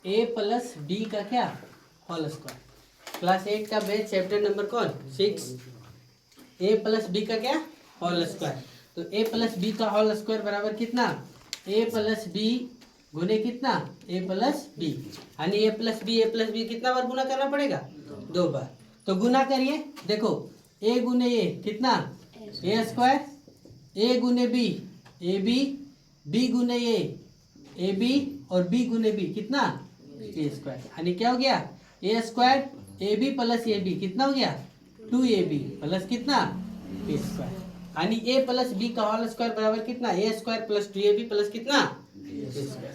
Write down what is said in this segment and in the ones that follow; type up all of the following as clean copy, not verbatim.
ए plus b का क्या whole square. Class 8 का बेस चैप्टर नंबर कौन 6। ए प्लस बी का क्या होल स्क्वायर। तो ए प्लस बी का होल स्क्वायर बराबर कितना ए प्लस बी गुने कितना ए प्लस बी। यानी ए प्लस बी कितना बार गुना करना पड़ेगा 2 बार। तो गुना करिए देखो ए गुने ए कितना ए स्क्वायर, ए गुने बी ए बी गुने ए बी और बी गुने बी कितना ए स्क्वायर। यानी क्या हो गया ए square a b plus A b कितना हो गया 2ab प्लस कितना ए स्क्वायर। यानी ए प्लस बी का होल स्क्वायर बराबर कितना ए स्क्वायर प्लस 2ab प्लस कितना ए स्क्वायर।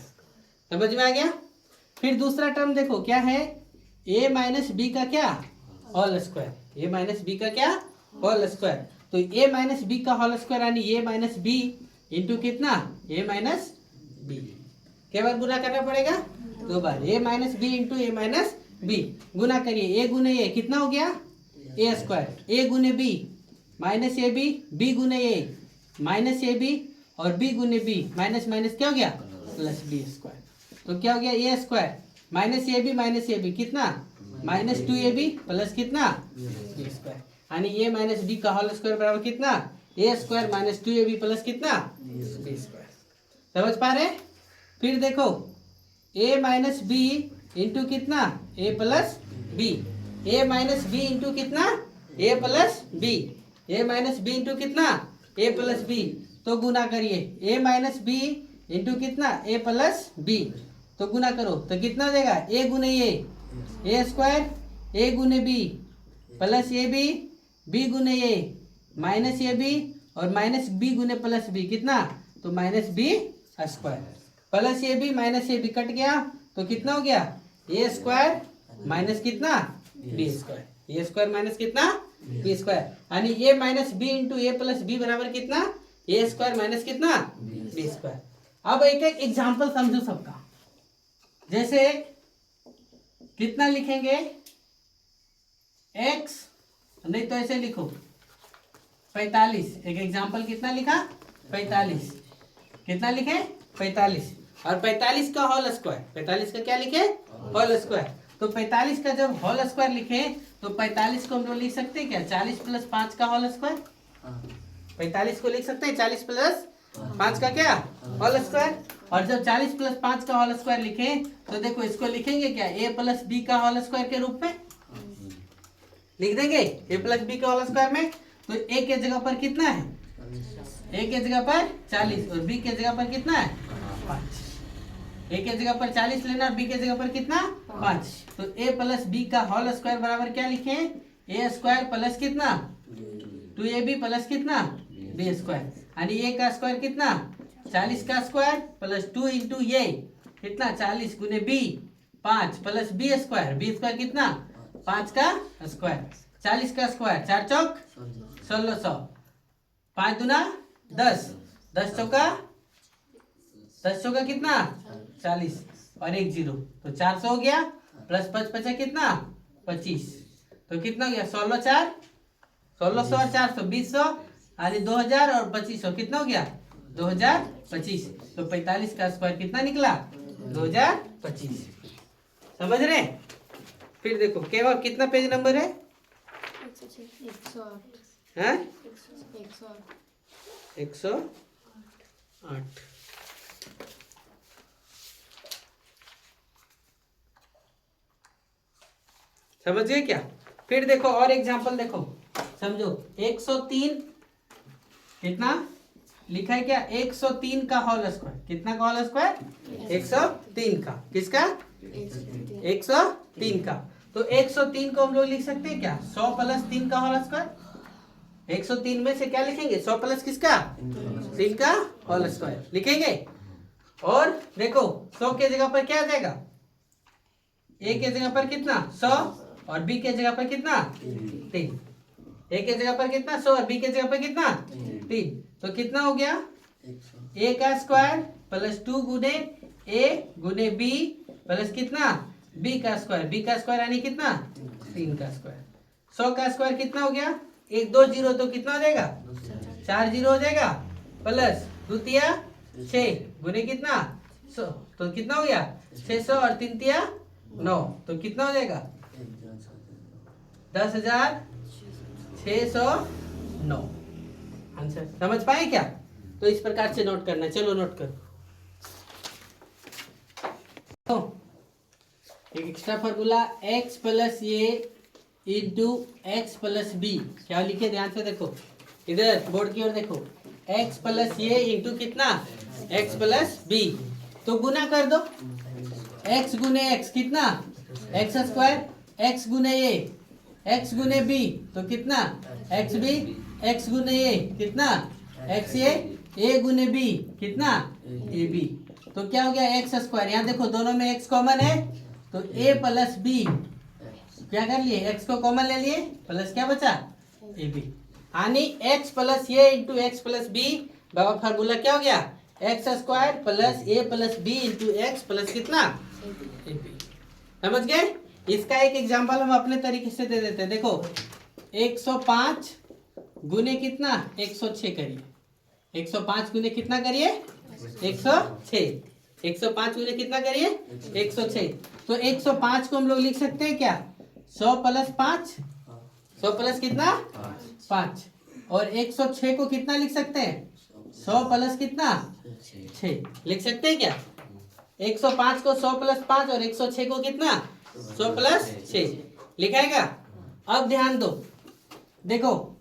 समझ में आ गया। फिर दूसरा टर्म देखो क्या है ए माइनस बी का क्या होल स्क्वायर। ए माइनस बी का क्या होल स्क्वायर। तो ए माइनस बी का होल स्क्वायर यानी ए माइनस बी इंटू कितना ए माइनस बी। क्या बार गुना करना पड़ेगा 2 बार। ए minus B into A minus B गुना करिए ए गुने ए कितना हो गया ए स्क्वायर, ए गुने बी माइनस ए बी गुने ए माइनस ए बी और बी गुने बी माइनस माइनस क्या हो गया प्लस बी स्क्वायर। तो क्या हो गया ए स्क्वायर माइनस ए बी कितना माइनस 2ab प्लस कितना बी स्क्वायर। यानी ए माइनस बी का होल स्क्वायर बराबर कितना ए स्क्वायर माइनस 2ab प्लस कितना बी स्क्वायर। समझ पा रहे। फिर देखो ए माइनस बी इंटू कितना ए प्लस बी, ए माइनस बी इंटू कितना ए प्लस बी, ए माइनस बी इंटू कितना ए प्लस बी। तो गुना करिए ए माइनस बी इंटू कितना ए प्लस बी। तो गुना करो तो कितना देगा ए गुने ए स्क्वायर ए गुने बी प्लस ए बी गुने ए माइनस ए बी और माइनस बी गुने प्लस बी कितना तो minus B square plus A B minus A B cut गया तो कितना हो गया ए स्क्वायर माइनस कितना B square. A square minus कितना बी स्क्वायर। यानी A minus B into A plus B बराबर कितना ए स्क्वायर माइनस कितना बी स्क्वायर। अब एक एक एग्जाम्पल समझो सबका। जैसे कितना लिखेंगे x नहीं तो ऐसे लिखो 45। एक एग्जाम्पल कितना लिखा 45 कितना लिखे 45 और 45 का होल स्क्वायर 45 का क्या लिखे होल स्क्वायर। तो 45 का जब होल स्क्वायर लिखे तो 45 को हम लोग लिख सकते हैं क्या 40 प्लस 5 का होल स्क्वायर। 45 को लिख सकते हैं 40 प्लस 5 का क्या होल स्क्वायर। और जब 40 प्लस 5 का होल स्क्वायर लिखे तो देखो इसको लिखेंगे क्या ए प्लस बी का होल स्क्वायर के रूप में लिख देंगे ए प्लस बी का होल स्क्वायर में। तो ए के जगह पर कितना है ए के जगह पर 40 और बी के जगह पर कितना है 5। ए के जगह पर 40 लेना बी के जगह पर कितना 5। तो ए प्लस बी का होल स्क्वायर बराबर क्या लिखे ए स्क्वायर प्लस कितना 2ab प्लस कितना बी स्क्वायर। यानी ए का स्क्वायर कितना 40 का स्क्वायर प्लस 2 इंटू ए कितना 40 गुने बी 5 प्लस बी स्क्वायर कितना 5 का स्क्वायर 40 का स्क्वायर 4 चौक 1600 5 दूना 10 10 चौका कितना 40 और 1 0 तो 400 हो गया प्लस 5 5 कितना 25 तो कितना हो गया 1600 और 400 2000 यानी 2000 और 2500 कितना हो गया 2025। तो 45 का स्क्वायर कितना निकला 2025। समझ रहे। फिर देखो केवल कितना पेज नंबर है 108। समझ गए क्या। फिर देखो और एग्जांपल देखो समझो 103 कितना लिखा है क्या 103 का होल स्क्वायर। कितना का होल स्क्वायर 103 का किसका 103 का। तो 103 को हम लोग लिख सकते हैं क्या 100 प्लस 3 का होल स्क्वायर। 103 में से क्या लिखेंगे 100 प्लस किसका 3 का होल स्क्वायर लिखेंगे। और देखो 100 के जगह पर क्या आ जाएगा ए के जगह पर कितना 100 और बी के जगह पर कितना 3। ए के जगह पर कितना 100 और बी के जगह पर कितना 3। तो कितना हो गया ए का स्क्वायर प्लस 2 गुने ए गुने बी प्लस कितना बी का स्क्वायर यानी कितना 3 का स्क्वायर। 100 का स्क्वायर कितना हो गया 1 2 0 तो कितना हो जाएगा 4 0 हो जाएगा प्लस 2 3 6 गुने कितना 600, तो कितना हो गया 600 और 3 तिया 9, तो कितना हो जाएगा 10,609 आंसर। समझ पाए क्या? तो इस प्रकार से नोट करना। चलो नोट करो। तो एक extra formula x plus a into x plus B, क्या लिखे ध्यान से देखो, इधर बोर्ड की ओर देखो, x प्लस ए इंटू कितना x प्लस बी, तो गुना कर दो, x गुने x कितना एक्स स्क्वायर, x गुने ए x गुने बी तो कितना एक्स बी, x गुने ए कितना एक्स ए गुने बी कितना ए बी, तो क्या हो गया एक्स स्क्वायर, यहाँ देखो दोनों में x कॉमन है तो a प्लस बी, क्या कर लिए x को कॉमन ले लिए, प्लस क्या बचा ए बी, यानी x plus a into x plus b, बाबा फार्मूला क्या हो गया x square plus a plus B into x plus कितना ए बी। समझ गए? इसका एक एग्जांपल हम अपने तरीके से दे देते हैं। देखो 105 गुने कितना 106 करिए, 105 गुने कितना करिए 106, 105 गुने कितना करिए 106, तो 105 को हम लोग लिख सकते हैं क्या 100 प्लस 5, 100 प्लस कितना 5, और 106 को कितना लिख सकते हैं 100 प्लस कितना 6 लिख सकते हैं क्या, 105 को 100 प्लस 5 और 106 को कितना 100 प्लस 6 लिखाएगा। अब ध्यान दो, देखो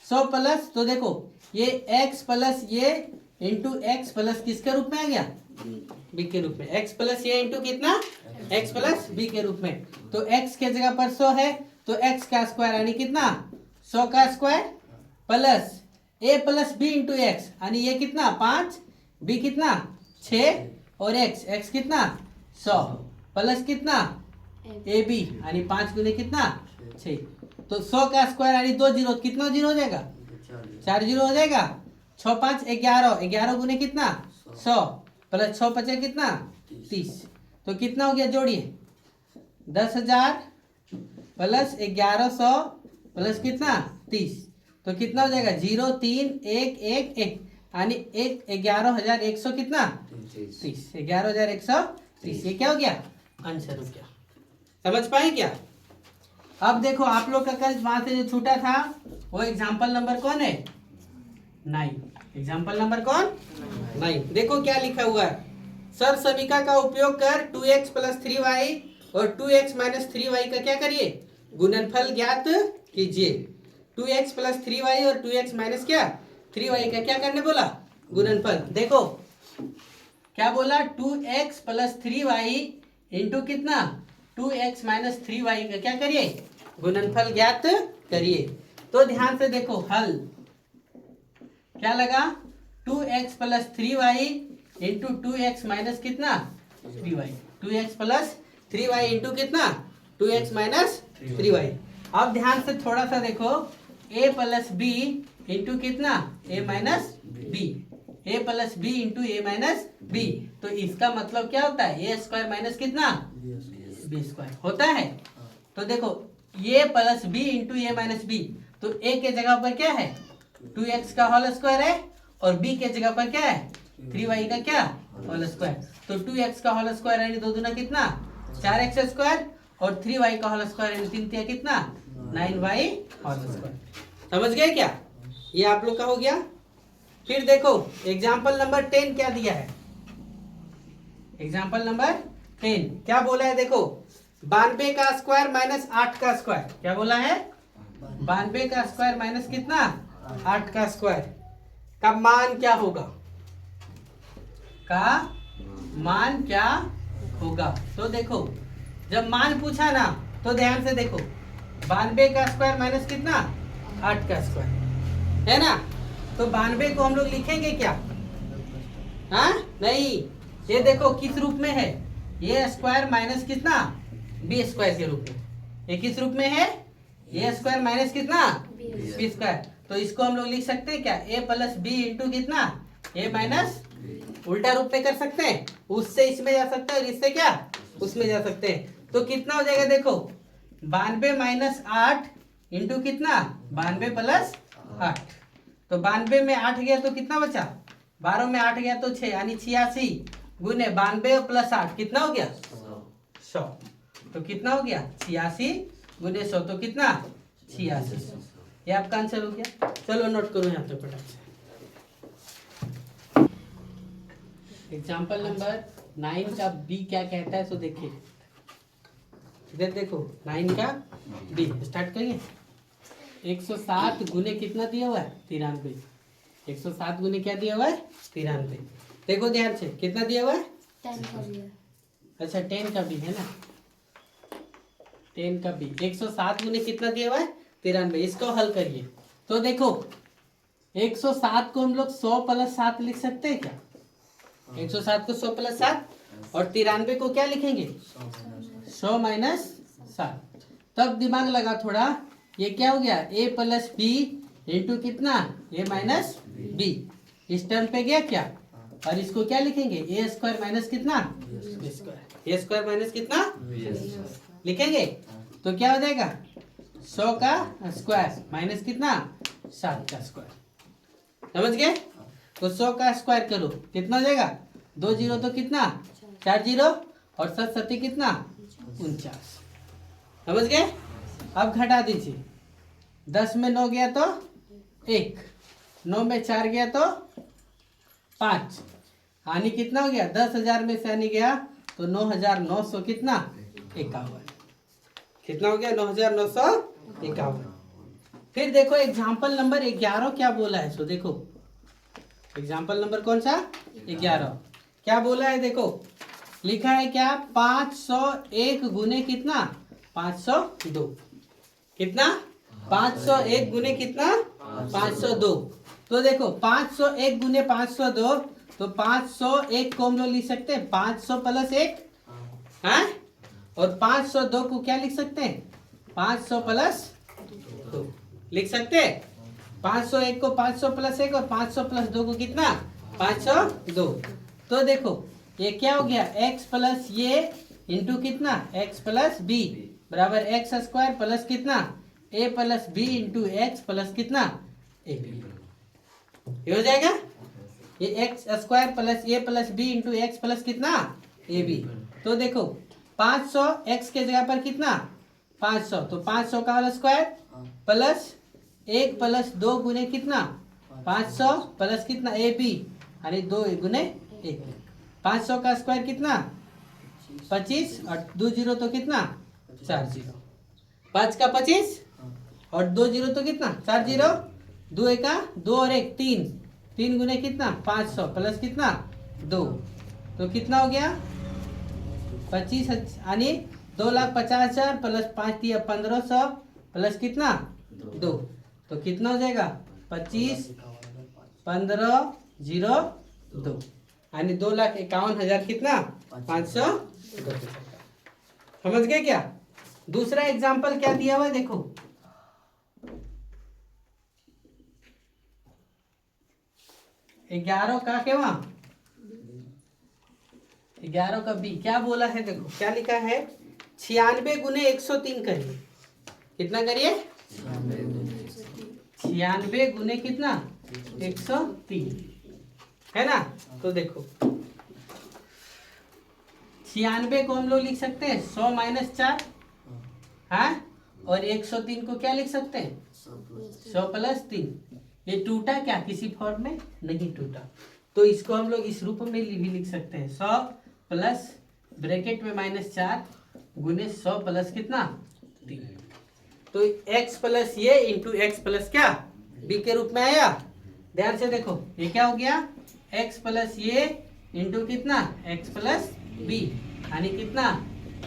100 प्लस, तो देखो ये x प्लस ये इंटू एक्स प्लस किसके रूप में आ गया b के रूप में, x प्लस ये इंटू कितना x प्लस b के रूप में, तो x के जगह पर 100 है तो x का स्क्वायर यानी कितना 100 का square plus a plus b into x यानी ये कितना 5, b कितना 6 और x कितना 100 प्लस कितना ए बी यानी 5 गुने कितना 6, तो 100 का स्क्वायर यानी 2 जीरो, कितना जीरो हो जाएगा 4 जीरो हो जाएगा, 6 5 11, 11 गुने कितना 100 प्लस 6 5 कितना 30, तो कितना हो गया जोड़िए 10,000 प्लस 1100 प्लस कितना 30, तो कितना हो जाएगा 0 3 1 1 1 यानी 11,100 कितना 30, 11,130, ये क्या हो गया आंसर हो गया। समझ पाए क्या? अब देखो आप लोग का कल वहां से जो छूटा था वो एग्जाम्पल नंबर कौन है 9, एग्जाम्पल नंबर कौन 9। देखो क्या लिखा हुआ है, सर समीका का उपयोग कर 2x प्लस 3y और 2x माइनस 3y का क्या करिए गुणनफल ज्ञात कीजिए। 2x प्लस 3y और 2x माइनस क्या 3y का क्या करने बोला गुणनफल। देखो क्या बोला 2x प्लस 3y इंटू कितना 2x माइनस 3y का क्या करिए गुणनफल ज्ञात करिए। तो ध्यान से देखो हल क्या लगा 2x plus 3y into 2x minus कितना 3y, 2x plus 3y into कितना 2x माइनस 3y। अब ध्यान से थोड़ा सा देखो a प्लस बी इंटू कितना a minus B, a plus B into A minus B, तो इसका मतलब क्या होता है ए स्क्वायर माइनस कितना बी स्क्वायर होता है। तो देखो ये plus B into A minus B, तो ए के जगह पर क्या है 2x का होल स्क्वायर है और b के जगह पर क्या है 3y का क्या होल स्क्वायर, तो 2x का होल स्क्वायर यानी 2 दूना कितना 4x स्क्वायर और 3y का होल स्क्वायर यानी 3 तिया कितना 9y होल स्क्वायर। समझ गए क्या? ये आप लोग का हो गया। फिर देखो एग्जाम्पल नंबर 10 क्या दिया है, एग्जाम्पल नंबर 10 क्या बोला है, देखो 92 का स्क्वायर माइनस 8 का स्क्वायर, क्या बोला है 92 का स्क्वायर माइनस कितना 8 का स्क्वायर का मान क्या होगा, का मान क्या होगा। तो देखो जब मान पूछा ना तो ध्यान से देखो 92 का स्क्वायर माइनस कितना 8 का स्क्वायर है ना, तो 92 को हम लोग लिखेंगे क्या, हाँ नहीं, ये देखो किस रूप में है ये स्क्वायर माइनस कितना बी स्क्वायर के रूप में, ये किस रूप में है ये स्क्वायर माइनस कितना बी स्क्वायर, तो इसको हम लोग लिख सकते हैं क्या ए प्लस बी इंटू कितना ए माइनस, उल्टा रूप में कर सकते हैं, उससे इसमें जा सकते हैं और इससे क्या उसमें जा सकते हैं, तो कितना हो जाएगा देखो 92 माइनस 8 इंटू कितना 92 प्लस 8, तो 92 में 8 गया तो कितना बचा 12 में 8 गया तो 6 यानी 86 गुने 92 प्लस 8 कितना हो गया 100। तो कितना हो गया 86 गुने 100 तो कितना 86। ये आपका आंसर हो गया। चलो नोट करो यहाँ पे फटाक से। एग्जाम्पल नंबर 9 का बी क्या कहता है सो देखिए। इधर देखो 9 का बी स्टार्ट करिए। 107 गुने कितना दिया हुआ है 93। 107 गुने क्या दिया हुआ है 93। देखो ध्यान से कितना दिया हुआ है 10 का भी है। अच्छा 10 का भी है ना 10 का भी 107 गुने कितना दिया हुआ है 93। इसको हल करिए तो देखो 107 को हम लोग 100 प्लस 7 लिख सकते हैं क्या। 107 को 100 प्लस 7 और 93 को क्या लिखेंगे 100 माइनस 7। तब दिमाग लगा थोड़ा। ये क्या हो गया a प्लस बी इंटू कितना a माइनस बी। इस टर्म पे गया क्या और इसको क्या लिखेंगे ए स्क्वायर माइनस कितना B square. A square minus कितना लिखेंगे तो क्या हो जाएगा 100 का स्क्वायर माइनस कितना 7 का स्क्वायर। समझ गए। तो 100 का स्क्वायर करो कितना हो जाएगा 2 जीरो तो कितना 4 जीरो और 7 सत्ती कितना 49। समझ गए। अब घटा दीजिए 10 में 9 गया तो 1, 9 में 4 गया तो 5। हानि कितना हो गया 10,000 में से हानि गया तो 9,900 कितना 51। कितना हो गया 9,951। फिर देखो एग्जाम्पल नंबर 11 क्या बोला है सो देखो। एग्जाम्पल नंबर कौन सा 11 क्या बोला है देखो। लिखा है क्या 501 गुने कितना 502। कितना 501 गुने कितना 502। तो देखो 501 गुने 502 तो 501 को हम लोग लिख सकते हैं 500 प्लस 1 है और 502 को क्या लिख सकते हैं 500 प्लस 2 लिख सकते हैं। 501 को 500 प्लस 1 और 500 प्लस 2 को कितना 502। तो देखो ये क्या हो गया x प्लस ये इंटू कितना x प्लस बी बराबर एक्स स्क्वायर प्लस कितना a plus B into x plus कितना ए बी। ये हो जाएगा ये x square plus a plus B into x plus कितना ए बी। तो देखो 500 x के जगह पर कितना 500 तो 500 का होल स्क्वायर प्लस 1 प्लस 2 गुने कितना 500 प्लस कितना ए बी यानी 2 गुने 1। 500 का स्क्वायर कितना 25 और 2 जीरो तो कितना 4 जीरो। 5 का 25 और 2 जीरो तो कितना 4 जीरो। 2 एक 2 और 1 3 3 गुने कितना 500 प्लस कितना 2 तो कितना हो गया 25 यानी 2,50,000 प्लस 5 दिया 1,500 प्लस कितना 2 तो कितना हो जाएगा 25 15 0 2 यानी 2,51,000 कितना 500। समझ गए क्या। दूसरा एग्जांपल क्या दिया हुआ है देखो। ग्यारह का क्या 11 का बी क्या बोला है देखो क्या लिखा है 96 गुने 103 करिए। कितना करिए 96 गुने कितना 103 है ना। तो देखो 96 को हम लोग लिख सकते हैं 100 माइनस 4 है और 103 को क्या लिख सकते हैं 100 प्लस 3। ये टूटा क्या किसी फॉर्म में नहीं टूटा तो इसको हम लोग इस रूप में भी लिख सकते हैं 100 प्लस ब्रैकेट में माइनस 4 गुने 100 प्लस कितना 3। तो x प्लस ये इंटू एक्स प्लस क्या b के रूप में आया। ध्यान से देखो ये क्या हो गया x प्लस ये इंटू कितना x प्लस बी यानी कितना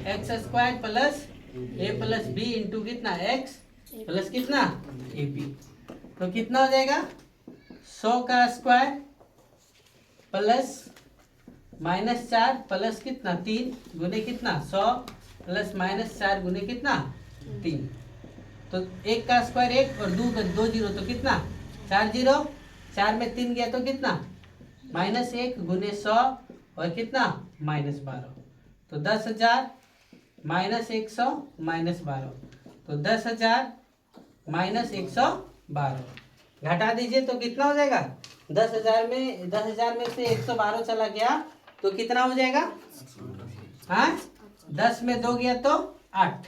x square plus a plus B into कितना x प्लस कितना ए बी। तो कितना हो जाएगा 100 का स्क्वायर प्लस माइनस 4 प्लस कितना 3 गुने कितना 100 प्लस माइनस 4 गुने कितना 3। तो 1 का स्क्वायर 1 और 2 जीरो तो कितना 4 जीरो 4 में 3 गया तो कितना माइनस 1 गुने 100 और कितना माइनस 12। तो 10,000 माइनस 100 माइनस 12 तो 10,000 माइनस 112 घटा दीजिए तो कितना हो जाएगा 10,000 में से 112 चला गया तो कितना हो जाएगा? हाँ, 10 में 2 गया तो 8,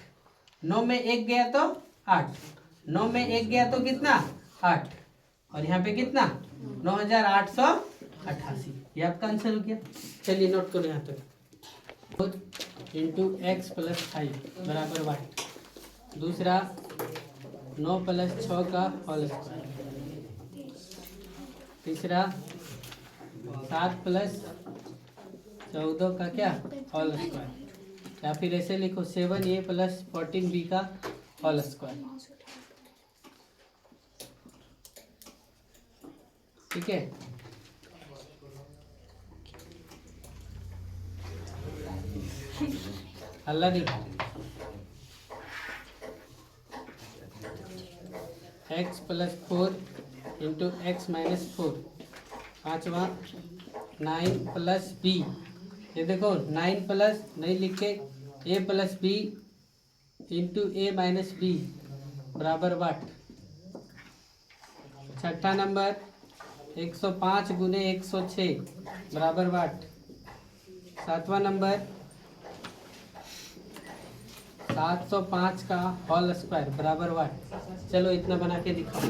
9 में 1 गया तो 8, 9 में 1 गया तो कितना? 8, और यहाँ पे कितना? 9888। ये आपका आंसर हो गया। चलिए नोट करो यहाँ तक। इंटू एक्स प्लस 5 बराबर वाई। दूसरा 9 प्लस 6 का होल स्क्वायर। तीसरा 7 प्लस 14 का क्या? Whole square. या फिर ऐसे लिखो 7a प्लस 14b का होल स्क्वायर। ठीक है, हल्ला नहीं। x plus 4 into x minus 4। पाँचवा 9 प्लस बी। ये देखो 9 प्लस नहीं लिख के a plus B into A minus B बराबर वाट। छठा नंबर 105 गुने 106 बराबर वाट। सातवां नंबर 705 का होल स्क्वायर बराबर वाट। चलो इतना बना के दिखाओ।